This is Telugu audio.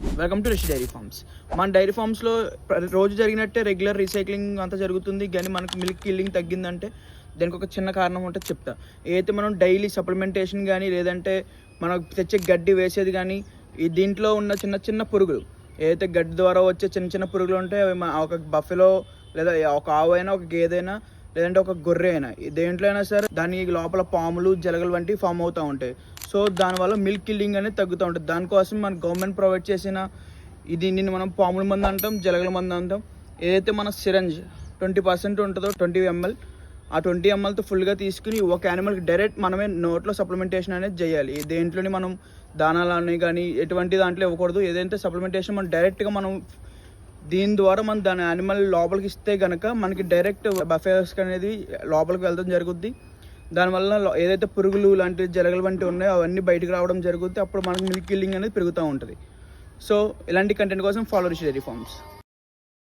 Welcome to Rishi dairy farms. మన డైరీ ఫార్మ్స్లో రోజు జరిగినట్టే రెగ్యులర్ రీసైక్లింగ్ అంతా జరుగుతుంది, కానీ మనకు మిల్క్ కిల్లింగ్ తగ్గిందంటే దానికి ఒక చిన్న కారణం ఉంటే చెప్తా. ఏదైతే మనం డైలీ సప్లిమెంటేషన్ కానీ లేదంటే మనం తెచ్చే గడ్డి వేసేది కానీ దీంట్లో ఉన్న చిన్న చిన్న పురుగులు, ఏదైతే గడ్డి ద్వారా వచ్చే చిన్న చిన్న పురుగులు ఉంటాయి, అవి ఒక బఫెలో లేదా ఒక ఆవు అయినా ఒక గేదైనా లేదంటే ఒక గొర్రె అయినా దేంట్లో అయినా సరే దాని లోపల పాములు జలగలు వంటివి ఫామ్ అవుతూ ఉంటాయి. సో దానివల్ల మిల్క్ కిల్లింగ్ అనేది తగ్గుతూ ఉంటుంది. దానికోసం మన గవర్నమెంట్ ప్రొవైడ్ చేసిన దీన్ని మనం పాముల మందు అంటాం, జలగల మందు అంటాం. ఏదైతే మన సిరంజ్ 20% ఉంటుందో 20 ml, ఆ 20 mlతో ఫుల్గా తీసుకుని ఒక యానిమల్కి డైరెక్ట్ మనమే నోట్లో సప్లిమెంటేషన్ అనేది చేయాలి. దేంట్లోని మనం దానాలని కానీ ఎటువంటి దాంట్లో ఇవ్వకూడదు. ఏదైతే సప్లిమెంటేషన్ మనం డైరెక్ట్గా మనం దీని ద్వారా మనం దాని యానిమల్ లోపలికి ఇస్తే కనుక మనకి డైరెక్ట్ బఫెలోస్కి అనేది లోపలికి వెళ్ళడం జరుగుద్ది. దానివల్ల ఏదైతే పురుగులు లాంటి జలగలు వంటివి ఉన్నాయో అవన్నీ బయటకు రావడం జరుగుతుంది. అప్పుడు మనకు మిల్క్ కిల్లింగ్ అనేది పెరుగుతూ ఉంటుంది. సో ఇలాంటి కంటెంట్ కోసం ఫాలో రిషి డైరీ ఫార్మ్స్.